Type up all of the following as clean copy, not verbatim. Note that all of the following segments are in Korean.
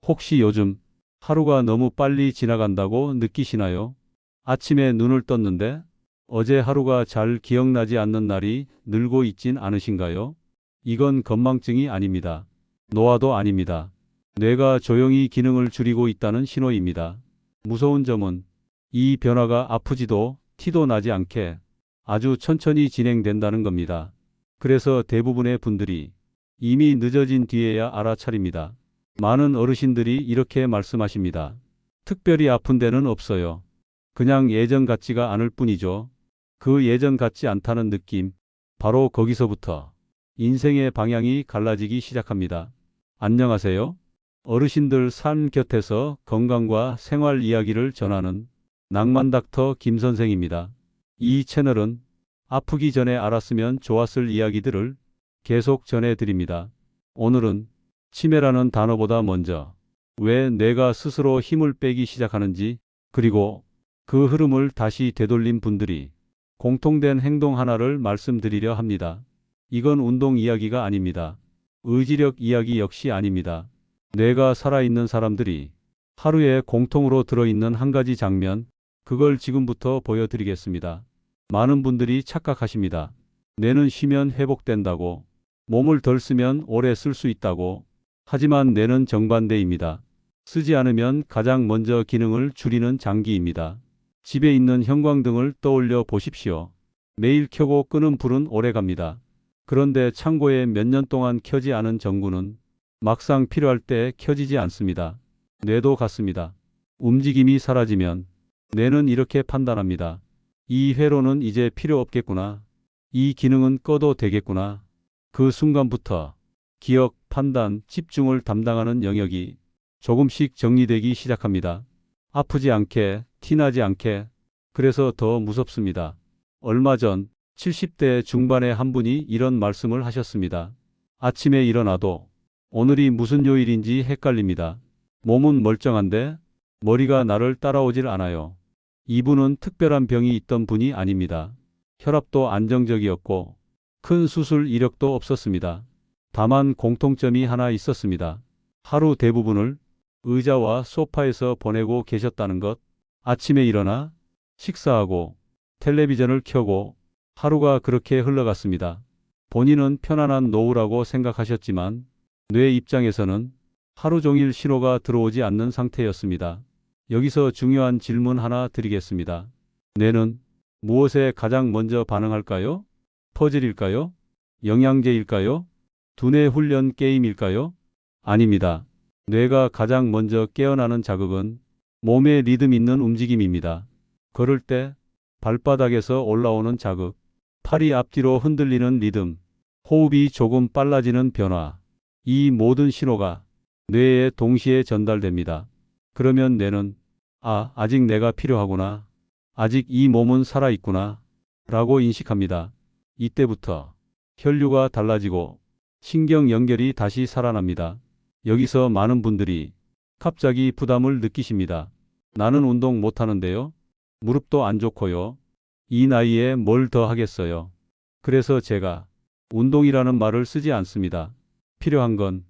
혹시 요즘 하루가 너무 빨리 지나간다고 느끼시나요? 아침에 눈을 떴는데 어제 하루가 잘 기억나지 않는 날이 늘고 있진 않으신가요? 이건 건망증이 아닙니다. 노화도 아닙니다. 뇌가 조용히 기능을 줄이고 있다는 신호입니다. 무서운 점은 이 변화가 아프지도 티도 나지 않게 아주 천천히 진행된다는 겁니다. 그래서 대부분의 분들이 이미 늦어진 뒤에야 알아차립니다. 많은 어르신들이 이렇게 말씀하십니다. 특별히 아픈 데는 없어요. 그냥 예전 같지가 않을 뿐이죠. 그 예전 같지 않다는 느낌, 바로 거기서부터 인생의 방향이 갈라지기 시작합니다. 안녕하세요. 어르신들 삶 곁에서 건강과 생활 이야기를 전하는 낭만 닥터 김 선생입니다. 이 채널은 아프기 전에 알았으면 좋았을 이야기들을 계속 전해드립니다. 오늘은 치매라는 단어보다 먼저 왜 뇌가 스스로 힘을 빼기 시작하는지, 그리고 그 흐름을 다시 되돌린 분들이 공통된 행동 하나를 말씀드리려 합니다. 이건 운동 이야기가 아닙니다. 의지력 이야기 역시 아닙니다. 뇌가 살아있는 사람들이 하루에 공통으로 들어있는 한 가지 장면, 그걸 지금부터 보여드리겠습니다. 많은 분들이 착각하십니다. 뇌는 쉬면 회복된다고, 몸을 덜 쓰면 오래 쓸 수 있다고. 하지만 뇌는 정반대입니다. 쓰지 않으면 가장 먼저 기능을 줄이는 장기입니다. 집에 있는 형광등을 떠올려 보십시오. 매일 켜고 끄는 불은 오래 갑니다. 그런데 창고에 몇 년 동안 켜지 않은 전구는 막상 필요할 때 켜지지 않습니다. 뇌도 같습니다. 움직임이 사라지면 뇌는 이렇게 판단합니다. 이 회로는 이제 필요 없겠구나. 이 기능은 꺼도 되겠구나. 그 순간부터 기억, 판단, 집중을 담당하는 영역이 조금씩 정리되기 시작합니다. 아프지 않게, 티나지 않게. 그래서 더 무섭습니다. 얼마 전 70대 중반의 한 분이 이런 말씀을 하셨습니다. 아침에 일어나도 오늘이 무슨 요일인지 헷갈립니다. 몸은 멀쩡한데 머리가 나를 따라오질 않아요. 이분은 특별한 병이 있던 분이 아닙니다. 혈압도 안정적이었고 큰 수술 이력도 없었습니다. 다만 공통점이 하나 있었습니다. 하루 대부분을 의자와 소파에서 보내고 계셨다는 것. 아침에 일어나 식사하고 텔레비전을 켜고 하루가 그렇게 흘러갔습니다. 본인은 편안한 노후라고 생각하셨지만 뇌 입장에서는 하루 종일 신호가 들어오지 않는 상태였습니다. 여기서 중요한 질문 하나 드리겠습니다. 뇌는 무엇에 가장 먼저 반응할까요? 퍼즐일까요? 영양제일까요? 두뇌 훈련 게임일까요? 아닙니다. 뇌가 가장 먼저 깨어나는 자극은 몸의 리듬 있는 움직임입니다. 걸을 때 발바닥에서 올라오는 자극, 팔이 앞뒤로 흔들리는 리듬, 호흡이 조금 빨라지는 변화. 이 모든 신호가 뇌에 동시에 전달됩니다. 그러면 뇌는 아직 내가 필요하구나. 아직 이 몸은 살아있구나. 라고 인식합니다. 이때부터 혈류가 달라지고 신경 연결이 다시 살아납니다. 여기서 많은 분들이 갑자기 부담을 느끼십니다. 나는 운동 못하는데요. 무릎도 안 좋고요. 이 나이에 뭘 더 하겠어요. 그래서 제가 운동이라는 말을 쓰지 않습니다. 필요한 건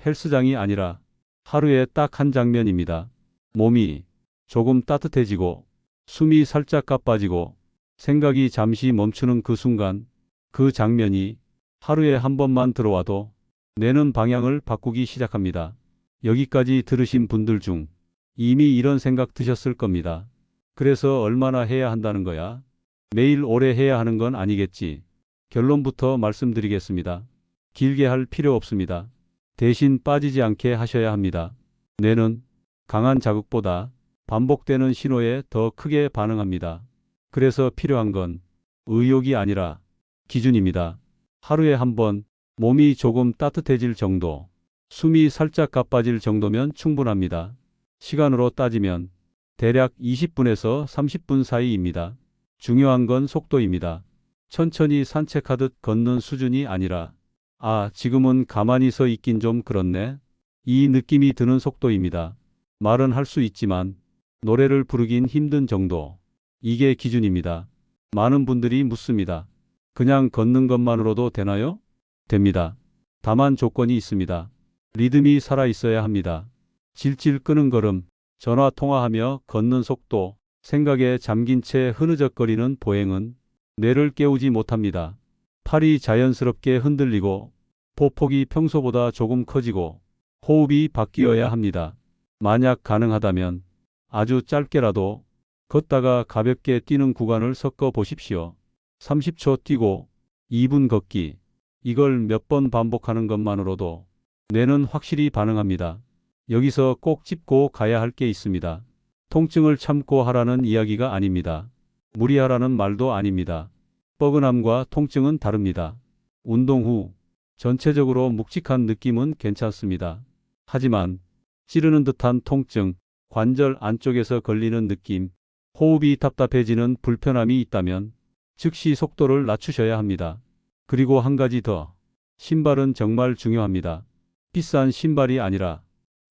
헬스장이 아니라 하루에 딱 한 장면입니다. 몸이 조금 따뜻해지고 숨이 살짝 가빠지고 생각이 잠시 멈추는 그 순간, 그 장면이 하루에 한 번만 들어와도 뇌는 방향을 바꾸기 시작합니다. 여기까지 들으신 분들 중 이미 이런 생각 드셨을 겁니다. 그래서 얼마나 해야 한다는 거야? 매일 오래 해야 하는 건 아니겠지. 결론부터 말씀드리겠습니다. 길게 할 필요 없습니다. 대신 빠지지 않게 하셔야 합니다. 뇌는 강한 자극보다 반복되는 신호에 더 크게 반응합니다. 그래서 필요한 건 의욕이 아니라 기준입니다. 하루에 한 번 몸이 조금 따뜻해질 정도, 숨이 살짝 가빠질 정도면 충분합니다. 시간으로 따지면 대략 20분에서 30분 사이입니다. 중요한 건 속도입니다. 천천히 산책하듯 걷는 수준이 아니라 지금은 가만히 서 있긴 좀 그렇네. 이 느낌이 드는 속도입니다. 말은 할 수 있지만 노래를 부르긴 힘든 정도. 이게 기준입니다. 많은 분들이 묻습니다. 그냥 걷는 것만으로도 되나요? 됩니다. 다만 조건이 있습니다. 리듬이 살아 있어야 합니다. 질질 끄는 걸음, 전화 통화하며 걷는 속도, 생각에 잠긴 채 흐느적거리는 보행은 뇌를 깨우지 못합니다. 팔이 자연스럽게 흔들리고 보폭이 평소보다 조금 커지고 호흡이 바뀌어야 합니다. 만약 가능하다면 아주 짧게라도 걷다가 가볍게 뛰는 구간을 섞어 보십시오. 30초 뛰고 2분 걷기. 이걸 몇 번 반복하는 것만으로도 뇌는 확실히 반응합니다. 여기서 꼭 짚고 가야 할 게 있습니다. 통증을 참고 하라는 이야기가 아닙니다. 무리하라는 말도 아닙니다. 뻐근함과 통증은 다릅니다. 운동 후 전체적으로 묵직한 느낌은 괜찮습니다. 하지만 찌르는 듯한 통증, 관절 안쪽에서 걸리는 느낌, 호흡이 답답해지는 불편함이 있다면 즉시 속도를 낮추셔야 합니다. 그리고 한 가지 더. 신발은 정말 중요합니다. 비싼 신발이 아니라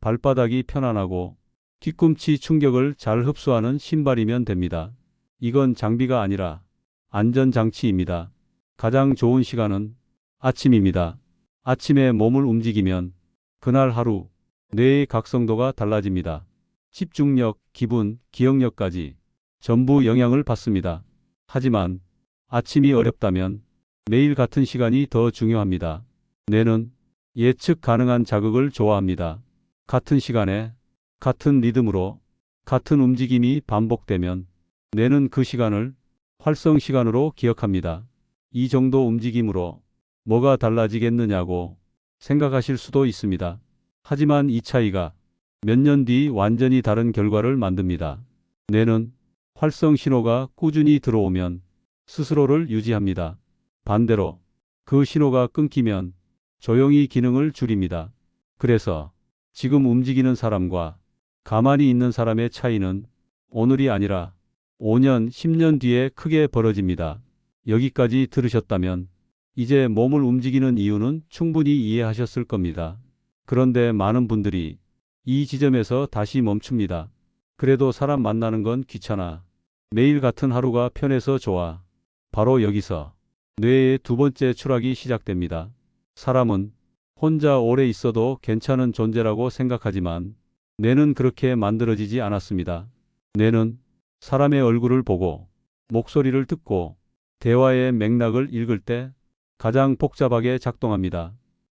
발바닥이 편안하고 뒤꿈치 충격을 잘 흡수하는 신발이면 됩니다. 이건 장비가 아니라 안전장치입니다. 가장 좋은 시간은 아침입니다. 아침에 몸을 움직이면 그날 하루 뇌의 각성도가 달라집니다. 집중력, 기분, 기억력까지 전부 영향을 받습니다. 하지만 아침이 어렵다면 매일 같은 시간이 더 중요합니다. 뇌는 예측 가능한 자극을 좋아합니다. 같은 시간에 같은 리듬으로 같은 움직임이 반복되면 뇌는 그 시간을 활성 시간으로 기억합니다. 이 정도 움직임으로 뭐가 달라지겠느냐고 생각하실 수도 있습니다. 하지만 이 차이가 몇 년 뒤 완전히 다른 결과를 만듭니다. 뇌는 활성 신호가 꾸준히 들어오면 스스로를 유지합니다. 반대로 그 신호가 끊기면 조용히 기능을 줄입니다. 그래서 지금 움직이는 사람과 가만히 있는 사람의 차이는 오늘이 아니라 5년, 10년 뒤에 크게 벌어집니다. 여기까지 들으셨다면 이제 몸을 움직이는 이유는 충분히 이해하셨을 겁니다. 그런데 많은 분들이 이 지점에서 다시 멈춥니다. 그래도 사람 만나는 건 귀찮아. 매일 같은 하루가 편해서 좋아. 바로 여기서 뇌의 두 번째 추락이 시작됩니다. 사람은 혼자 오래 있어도 괜찮은 존재라고 생각하지만 뇌는 그렇게 만들어지지 않았습니다. 뇌는 사람의 얼굴을 보고 목소리를 듣고 대화의 맥락을 읽을 때 가장 복잡하게 작동합니다.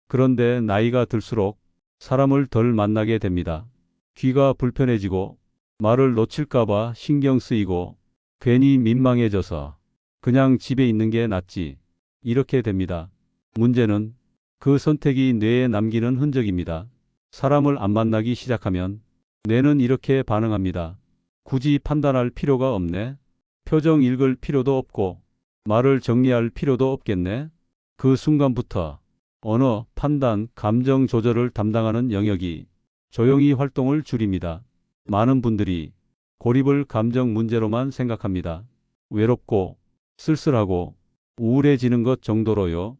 그런데 나이가 들수록 사람을 덜 만나게 됩니다. 귀가 불편해지고 말을 놓칠까봐 신경 쓰이고 괜히 민망해져서 그냥 집에 있는 게 낫지. 이렇게 됩니다. 문제는 그 선택이 뇌에 남기는 흔적입니다. 사람을 안 만나기 시작하면 뇌는 이렇게 반응합니다. 굳이 판단할 필요가 없네. 표정 읽을 필요도 없고 말을 정리할 필요도 없겠네. 그 순간부터 언어, 판단, 감정 조절을 담당하는 영역이 조용히 활동을 줄입니다. 많은 분들이 고립을 감정 문제로만 생각합니다. 외롭고 쓸쓸하고 우울해지는 것 정도로요.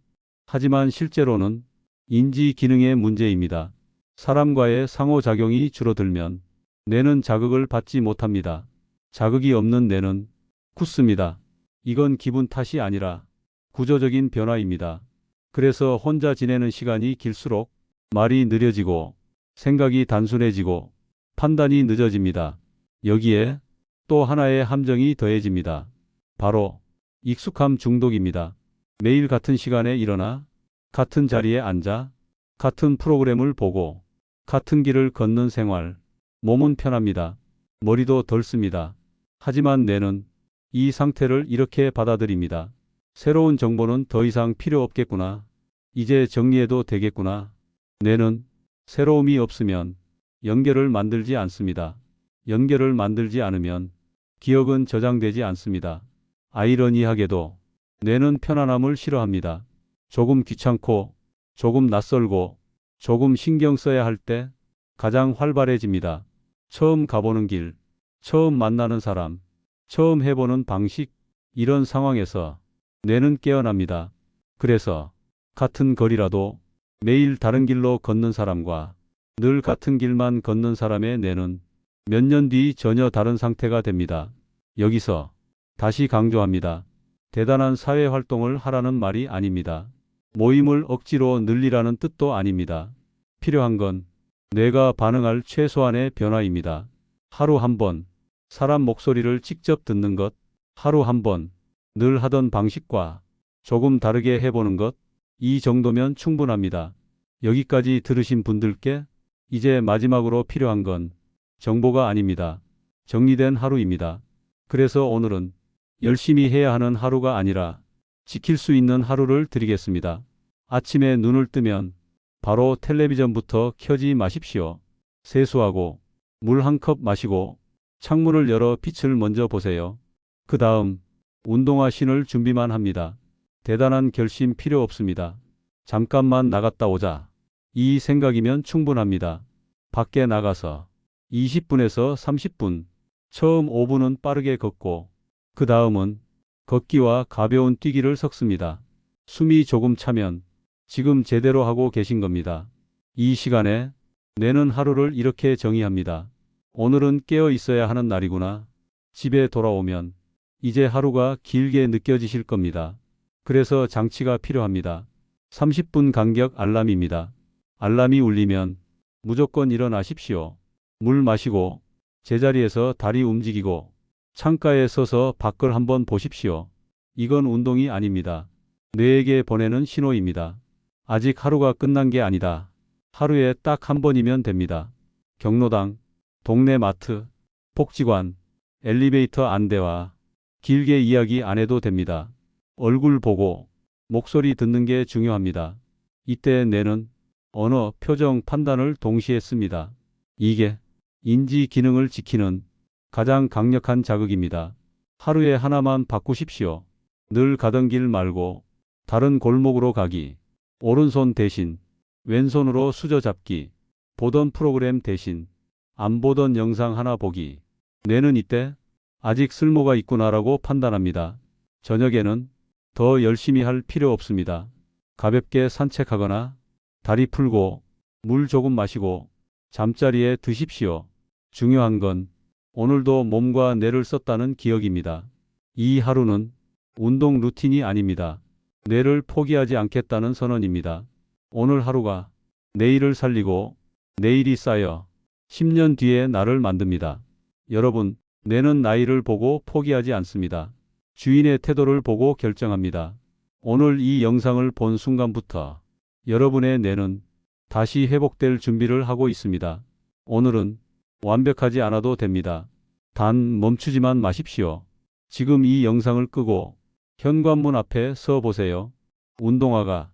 하지만 실제로는 인지 기능의 문제입니다. 사람과의 상호작용이 줄어들면 뇌는 자극을 받지 못합니다. 자극이 없는 뇌는 굳습니다. 이건 기분 탓이 아니라 구조적인 변화입니다. 그래서 혼자 지내는 시간이 길수록 말이 느려지고 생각이 단순해지고 판단이 늦어집니다. 여기에 또 하나의 함정이 더해집니다. 바로 익숙함 중독입니다. 매일 같은 시간에 일어나 같은 자리에 앉아 같은 프로그램을 보고 같은 길을 걷는 생활. 몸은 편합니다. 머리도 덜 씁니다. 하지만 뇌는 이 상태를 이렇게 받아들입니다. 새로운 정보는 더 이상 필요 없겠구나. 이제 정리해도 되겠구나. 뇌는 새로움이 없으면 연결을 만들지 않습니다. 연결을 만들지 않으면 기억은 저장되지 않습니다. 아이러니하게도 뇌는 편안함을 싫어합니다. 조금 귀찮고 조금 낯설고 조금 신경 써야 할 때 가장 활발해집니다. 처음 가보는 길, 처음 만나는 사람, 처음 해보는 방식, 이런 상황에서 뇌는 깨어납니다. 그래서 같은 거리라도 매일 다른 길로 걷는 사람과 늘 같은 길만 걷는 사람의 뇌는 몇 년 뒤 전혀 다른 상태가 됩니다. 여기서 다시 강조합니다. 대단한 사회 활동을 하라는 말이 아닙니다. 모임을 억지로 늘리라는 뜻도 아닙니다. 필요한 건 뇌가 반응할 최소한의 변화입니다. 하루 한 번, 사람 목소리를 직접 듣는 것, 하루 한 번, 늘 하던 방식과 조금 다르게 해보는 것, 이 정도면 충분합니다. 여기까지 들으신 분들께 이제 마지막으로 필요한 건 정보가 아닙니다. 정리된 하루입니다. 그래서 오늘은 열심히 해야 하는 하루가 아니라 지킬 수 있는 하루를 드리겠습니다. 아침에 눈을 뜨면 바로 텔레비전부터 켜지 마십시오. 세수하고 물 한 컵 마시고 창문을 열어 빛을 먼저 보세요. 그 다음 운동하실 준비만 합니다. 대단한 결심 필요 없습니다. 잠깐만 나갔다 오자. 이 생각이면 충분합니다. 밖에 나가서 20분에서 30분, 처음 5분은 빠르게 걷고 그 다음은 걷기와 가벼운 뛰기를 섞습니다. 숨이 조금 차면 지금 제대로 하고 계신 겁니다. 이 시간에 뇌는 하루를 이렇게 정의합니다. 오늘은 깨어 있어야 하는 날이구나. 집에 돌아오면 이제 하루가 길게 느껴지실 겁니다. 그래서 장치가 필요합니다. 30분 간격 알람입니다. 알람이 울리면 무조건 일어나십시오. 물 마시고 제자리에서 다리 움직이고 창가에 서서 밖을 한번 보십시오. 이건 운동이 아닙니다. 뇌에게 보내는 신호입니다. 아직 하루가 끝난 게 아니다. 하루에 딱 한 번이면 됩니다. 경로당, 동네 마트, 복지관, 엘리베이터 안대와 길게 이야기 안 해도 됩니다. 얼굴 보고 목소리 듣는 게 중요합니다. 이때 뇌는 언어, 표정, 판단을 동시에 씁니다. 이게 인지 기능을 지키는 가장 강력한 자극입니다. 하루에 하나만 바꾸십시오. 늘 가던 길 말고 다른 골목으로 가기, 오른손 대신 왼손으로 수저 잡기, 보던 프로그램 대신 안 보던 영상 하나 보기. 뇌는 이때 아직 쓸모가 있구나라고 판단합니다. 저녁에는 더 열심히 할 필요 없습니다. 가볍게 산책하거나 다리 풀고 물 조금 마시고 잠자리에 드십시오. 중요한 건 오늘도 몸과 뇌를 썼다는 기억입니다. 이 하루는 운동 루틴이 아닙니다. 뇌를 포기하지 않겠다는 선언입니다. 오늘 하루가 내일을 살리고 내일이 쌓여 10년 뒤에 나를 만듭니다. 여러분, 뇌는 나이를 보고 포기하지 않습니다. 주인의 태도를 보고 결정합니다. 오늘 이 영상을 본 순간부터 여러분의 뇌는 다시 회복될 준비를 하고 있습니다. 오늘은 완벽하지 않아도 됩니다. 단 멈추지만 마십시오. 지금 이 영상을 끄고 현관문 앞에 서 보세요. 운동화가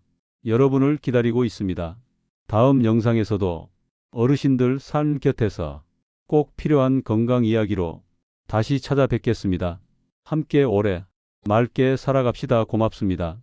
여러분을 기다리고 있습니다. 다음 영상에서도 어르신들 삶 곁에서 꼭 필요한 건강 이야기로 다시 찾아뵙겠습니다. 함께 오래 맑게 살아갑시다. 고맙습니다.